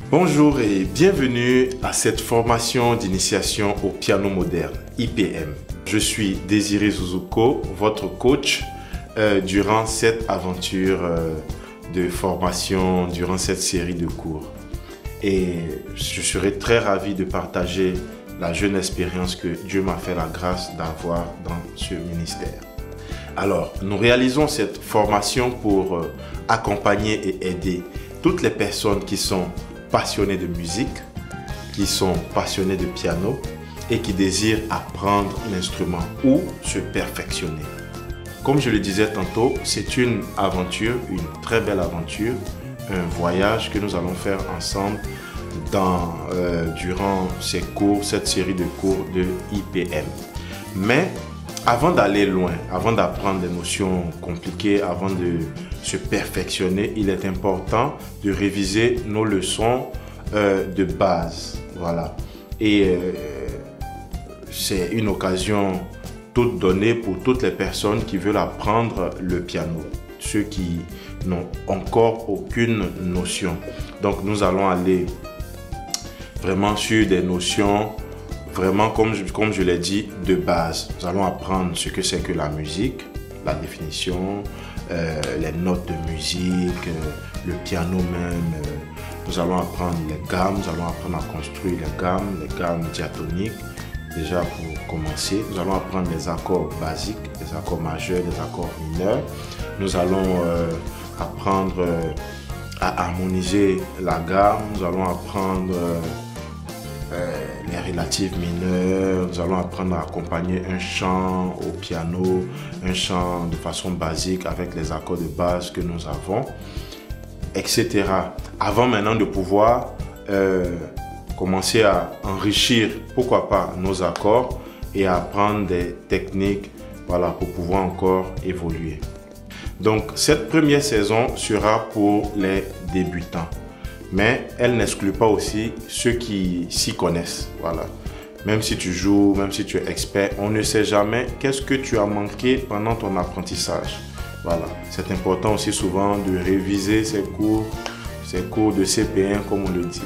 Bonjour et bienvenue à cette formation d'initiation au piano moderne, IPM. Je suis Désiré Zouzouko, votre coach durant cette aventure de formation, durant cette série de cours. Et je serai très ravi de partager la jeune expérience que Dieu m'a fait la grâce d'avoir dans ce ministère. Alors, nous réalisons cette formation pour accompagner et aider toutes les personnes qui sont passionnés de musique, qui sont passionnés de piano et qui désirent apprendre l'instrument ou se perfectionner. Comme je le disais tantôt, c'est une aventure, une très belle aventure, un voyage que nous allons faire ensemble durant ces cours, cette série de cours de IPM. Mais avant d'aller loin, avant d'apprendre des notions compliquées, avant de se perfectionner, il est important de réviser nos leçons de base. Voilà. Et c'est une occasion toute donnée pour toutes les personnes qui veulent apprendre le piano, ceux qui n'ont encore aucune notion. Donc nous allons aller vraiment sur des notions vraiment, comme je l'ai dit, de base. Nous allons apprendre ce que c'est que la musique, la définition, les notes de musique, le piano même. Nous allons apprendre les gammes, nous allons apprendre à construire les gammes diatoniques. Déjà pour commencer, nous allons apprendre les accords basiques, les accords majeurs, les accords mineurs. Nous allons apprendre à harmoniser la gamme. Nous allons apprendre les relatives mineures, nous allons apprendre à accompagner un chant au piano, un chant de façon basique avec les accords de base que nous avons, etc. Avant maintenant de pouvoir commencer à enrichir, pourquoi pas, nos accords et à apprendre des techniques, voilà, pour pouvoir encore évoluer. Donc cette première saison sera pour les débutants. Mais elle n'exclut pas aussi ceux qui s'y connaissent. Voilà. Même si tu joues, même si tu es expert, on ne sait jamais qu'est-ce que tu as manqué pendant ton apprentissage. Voilà. C'est important aussi souvent de réviser ces cours de CP1 comme on le dit.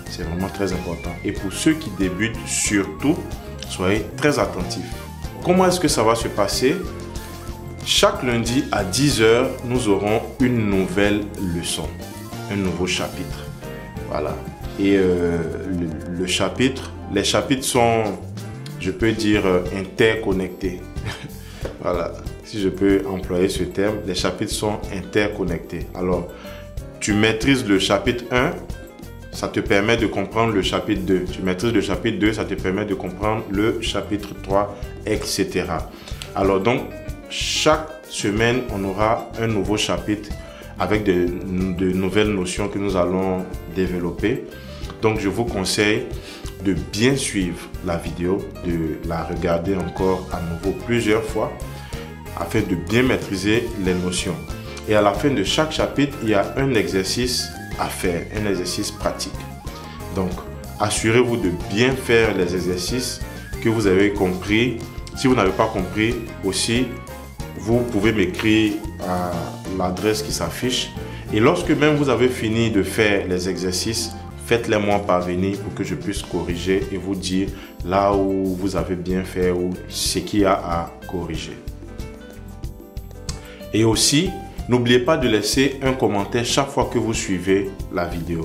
C'est vraiment très important. Et pour ceux qui débutent, surtout, soyez très attentifs. Comment est-ce que ça va se passer? Chaque lundi à 10 h, nous aurons une nouvelle leçon. Un nouveau chapitre. Voilà. Et les chapitres sont, je peux dire, interconnectés. Voilà. Si je peux employer ce terme, les chapitres sont interconnectés. Alors, tu maîtrises le chapitre 1, ça te permet de comprendre le chapitre 2. Tu maîtrises le chapitre 2, ça te permet de comprendre le chapitre 3, etc. Alors donc, chaque semaine, on aura un nouveau chapitre avec de nouvelles notions que nous allons développer. Donc je vous conseille de bien suivre la vidéo, de la regarder encore à nouveau plusieurs fois afin de bien maîtriser les notions. Et à la fin de chaque chapitre, il y a un exercice à faire, un exercice pratique. Donc assurez-vous de bien faire les exercices que vous avez compris. Si vous n'avez pas compris aussi, vous pouvez m'écrire à l'adresse qui s'affiche. Et lorsque même vous avez fini de faire les exercices, faites-les moi parvenir pour que je puisse corriger et vous dire là où vous avez bien fait ou ce qu'il y a à corriger. Et aussi, n'oubliez pas de laisser un commentaire chaque fois que vous suivez la vidéo.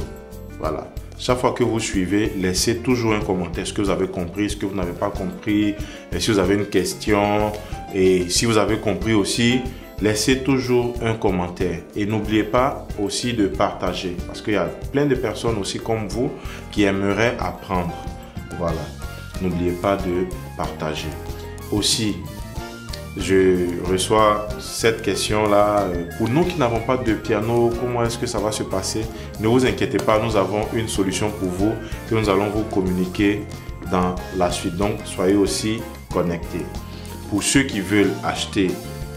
Voilà. Chaque fois que vous suivez, laissez toujours un commentaire. Ce que vous avez compris, ce que vous n'avez pas compris, et si vous avez une question, et si vous avez compris aussi, laissez toujours un commentaire. Et n'oubliez pas aussi de partager, parce qu'il y a plein de personnes aussi comme vous qui aimeraient apprendre. Voilà. N'oubliez pas de partager. Aussi, je reçois cette question-là. Pour nous qui n'avons pas de piano, comment est-ce que ça va se passer? Ne vous inquiétez pas, nous avons une solution pour vous que nous allons vous communiquer dans la suite. Donc, soyez aussi connectés. Pour ceux qui veulent acheter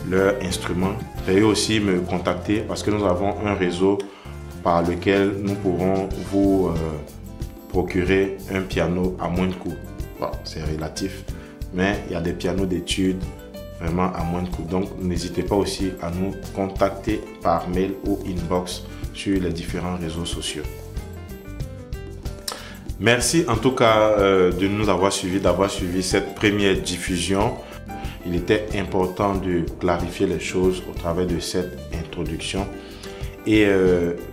leur instrument, veuillez aussi me contacter parce que nous avons un réseau par lequel nous pourrons vous procurer un piano à moins de coût. Bon, c'est relatif, mais il y a des pianos d'études vraiment à moins de coût. Donc, n'hésitez pas aussi à nous contacter par mail ou inbox sur les différents réseaux sociaux. Merci en tout cas de nous avoir suivis, d'avoir suivi cette première diffusion. Il était important de clarifier les choses au travers de cette introduction. Et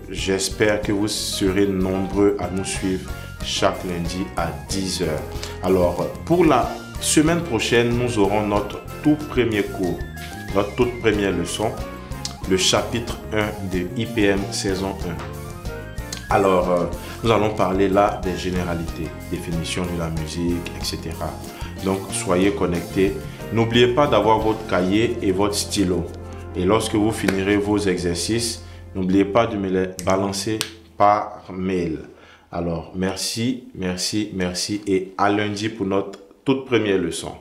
j'espère que vous serez nombreux à nous suivre chaque lundi à 10 h. Alors, pour la semaine prochaine, nous aurons notre tout premier cours, notre toute première leçon, le chapitre 1 de IPM saison 1. Alors, nous allons parler là des généralités, définition de la musique, etc. Donc, soyez connectés. N'oubliez pas d'avoir votre cahier et votre stylo. Et lorsque vous finirez vos exercices, n'oubliez pas de me les balancer par mail. Alors, merci, merci, merci et à lundi pour notre toute première leçon.